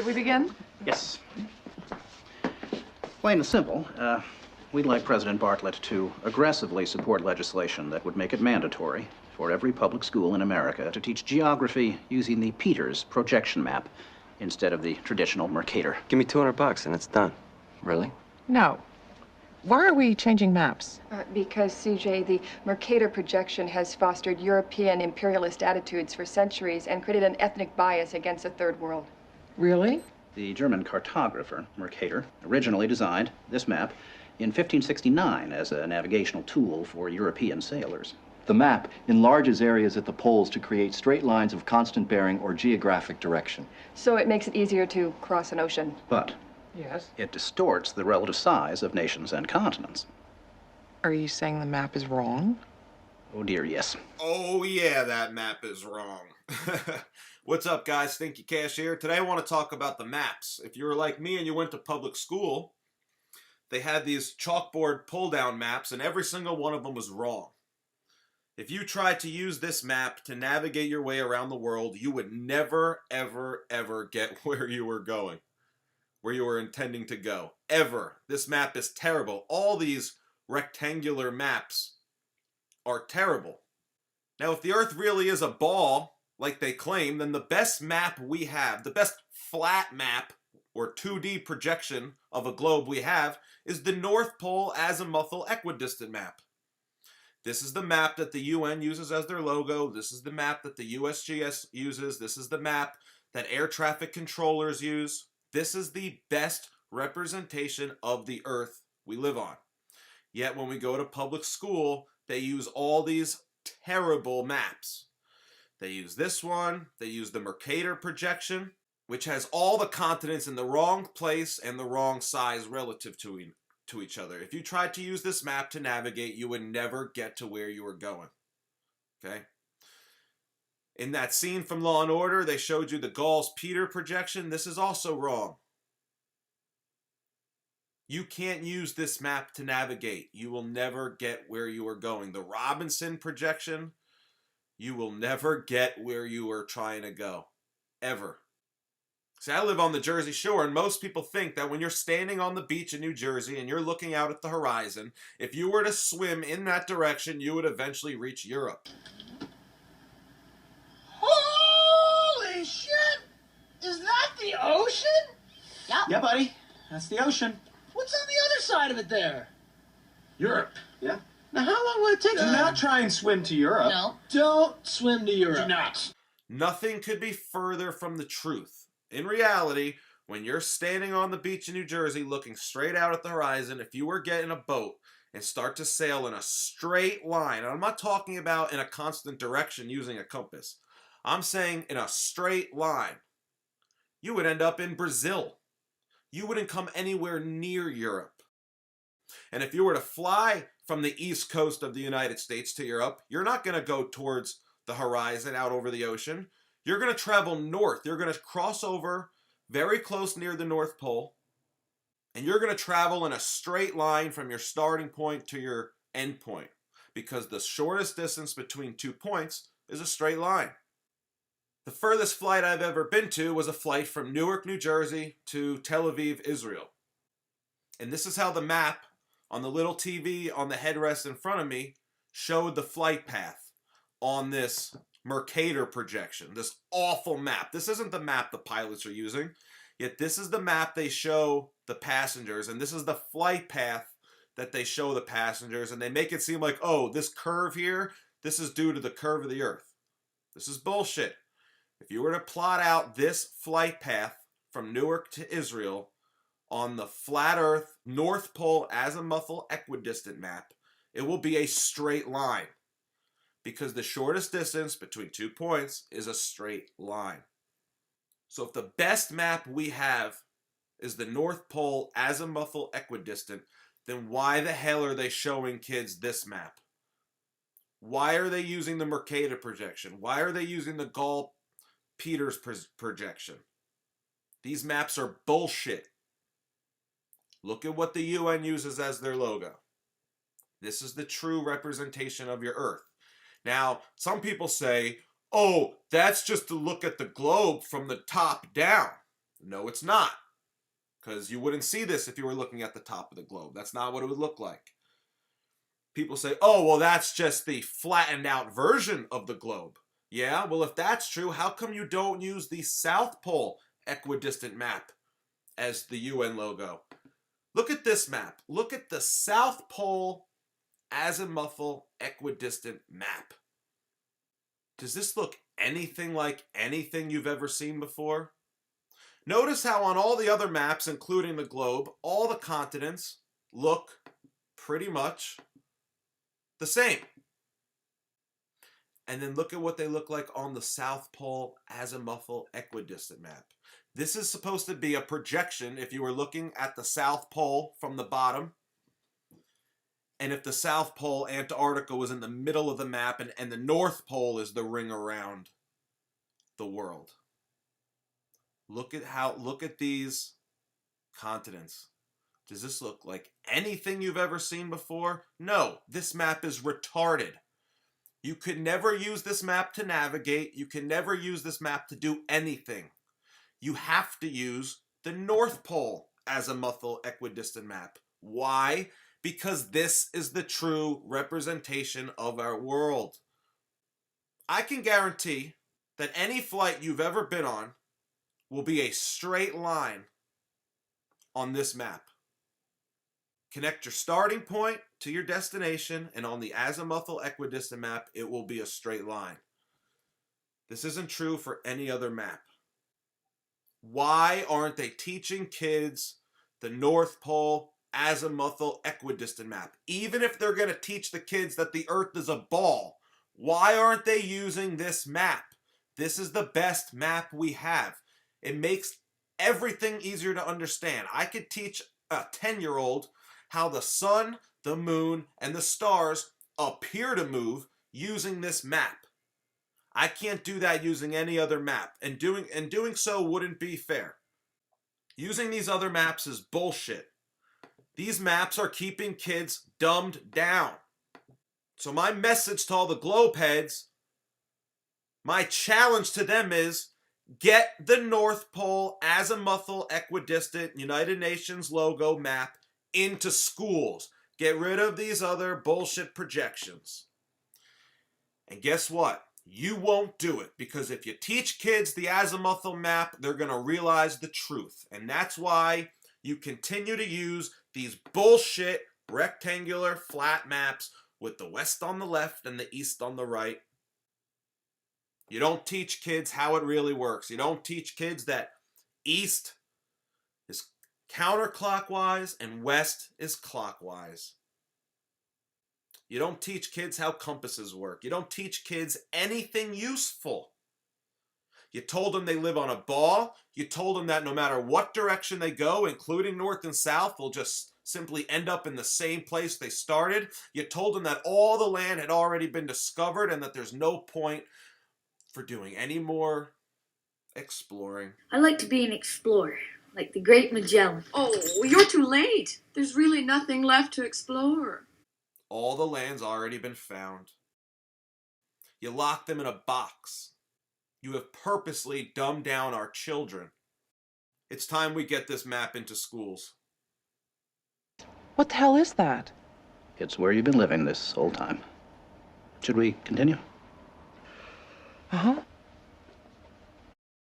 Should we begin? Yes. Plain and simple, we'd like President Bartlett to aggressively support legislation that would make it mandatory for every public school in America to teach geography using the Peters projection map instead of the traditional Mercator. Give me $200 and it's done. Really? No. Why are we changing maps? Because, CJ, the Mercator projection has fostered European imperialist attitudes for centuries and created an ethnic bias against the Third World. Really? The German cartographer, Mercator, originally designed this map in 1569 as a navigational tool for European sailors. The map enlarges areas at the poles to create straight lines of constant bearing or geographic direction. So it makes it easier to cross an ocean. But Yes. it distorts the relative size of nations and continents. Are you saying the map is wrong? Oh dear, yes. Oh yeah, that map is wrong. What's up, guys? StinkyCash here. Today I want to talk about the maps. If you were like me and you went to public school, they had these chalkboard pull-down maps, and every single one of them was wrong. If you tried to use this map to navigate your way around the world, you would never, ever, ever get where you were going, where you were intending to go. Ever. This map is terrible. All these rectangular maps are terrible. Now, if the Earth really is a ball, like they claim, then the best map we have, the best flat map or 2D projection of a globe we have, is the North Pole azimuthal equidistant map. This is the map that the UN uses as their logo. This is the map that the USGS uses. This is the map that air traffic controllers use. This is the best representation of the Earth we live on. Yet when we go to public school, they use all these terrible maps. They use this one. They use the Mercator projection, which has all the continents in the wrong place and the wrong size relative to each other. If you tried to use this map to navigate, you would never get to where you were going. Okay? In that scene from Law and Order, they showed you the Gauss-Peter projection. This is also wrong. You can't use this map to navigate. You will never get where you are going. The Robinson projection, you will never get where you are trying to go. Ever. See, I live on the Jersey Shore, and most people think that when you're standing on the beach in New Jersey and you're looking out at the horizon, if you were to swim in that direction, you would eventually reach Europe. Holy shit! Is that the ocean? Yeah, buddy. That's the ocean. What's on the other side of it there? Europe. Yeah. Now, how long will it take? Do not try and swim to Europe. No. Don't swim to Europe. Do not. Nothing could be further from the truth. In reality, when you're standing on the beach in New Jersey looking straight out at the horizon, if you were to get in a boat and start to sail in a straight line, and I'm not talking about in a constant direction using a compass, I'm saying in a straight line, you would end up in Brazil. You wouldn't come anywhere near Europe. And if you were to fly from the east coast of the United States to Europe, you're not going to go towards the horizon out over the ocean. You're going to travel north. You're going to cross over very close near the North Pole. And you're going to travel in a straight line from your starting point to your end point. Because the shortest distance between 2 points is a straight line. The furthest flight I've ever been to was a flight from Newark, New Jersey to Tel Aviv, Israel. And this is how the map on the little TV on the headrest in front of me showed the flight path on this Mercator projection, this awful map. This isn't the map the pilots are using, yet this is the map they show the passengers, and this is the flight path that they show the passengers, and they make it seem like, oh, this curve here, this is due to the curve of the Earth. This is bullshit. If you were to plot out this flight path from Newark to Israel on the flat Earth North Pole azimuthal equidistant map, it will be a straight line. Because the shortest distance between 2 points is a straight line. So if the best map we have is the North Pole azimuthal equidistant, then why the hell are they showing kids this map? Why are they using the Mercator projection? Why are they using the Gauss-Peters projection? These maps are bullshit. Look at what the UN uses as their logo. This is the true representation of your Earth. Now, some people say, oh, that's just to look at the globe from the top down. No, it's not. Because you wouldn't see this if you were looking at the top of the globe. That's not what it would look like. People say, oh, well, that's just the flattened out version of the globe. Yeah, well, if that's true, how come you don't use the South Pole equidistant map as the UN logo? Look at this map. Look at the South Pole azimuthal equidistant map. Does this look anything like anything you've ever seen before? Notice how on all the other maps, including the globe, all the continents look pretty much the same. And then look at what they look like on the South Pole azimuthal equidistant map. This is supposed to be a projection if you were looking at the South Pole from the bottom. And if the South Pole, Antarctica, was in the middle of the map, and the North Pole is the ring around the world. Look at these continents. Does this look like anything you've ever seen before? No, this map is retarded. You could never use this map to navigate. You can never use this map to do anything. You have to use the North Pole azimuthal equidistant map. Why? Because this is the true representation of our world. I can guarantee that any flight you've ever been on will be a straight line on this map. Connect your starting point to your destination, and on the azimuthal equidistant map, it will be a straight line. This isn't true for any other map. Why aren't they teaching kids the North Pole azimuthal equidistant map? Even if they're going to teach the kids that the Earth is a ball, why aren't they using this map? This is the best map we have. It makes everything easier to understand. I could teach a 10-year-old how the sun, the moon, and the stars appear to move using this map. I can't do that using any other map, and doing so wouldn't be fair. Using these other maps is bullshit. These maps are keeping kids dumbed down. So my message to all the globe heads, my challenge to them is, get the North Pole azimuthal equidistant United Nations logo map into schools. Get rid of these other bullshit projections. And guess what? You won't do it, because if you teach kids the azimuthal map, they're going to realize the truth. And that's why you continue to use these bullshit rectangular flat maps with the west on the left and the east on the right. You don't teach kids how it really works. You don't teach kids that east is counterclockwise and west is clockwise. You don't teach kids how compasses work. You don't teach kids anything useful. You told them they live on a ball. You told them that no matter what direction they go, including north and south, they'll just simply end up in the same place they started. You told them that all the land had already been discovered and that there's no point for doing any more exploring. I like to be an explorer, like the great Magellan. Oh, you're too late. There's really nothing left to explore. All the land's already been found. You lock them in a box. You have purposely dumbed down our children. It's time we get this map into schools. What the hell is that? It's where you've been living this whole time. Should we continue? Uh-huh.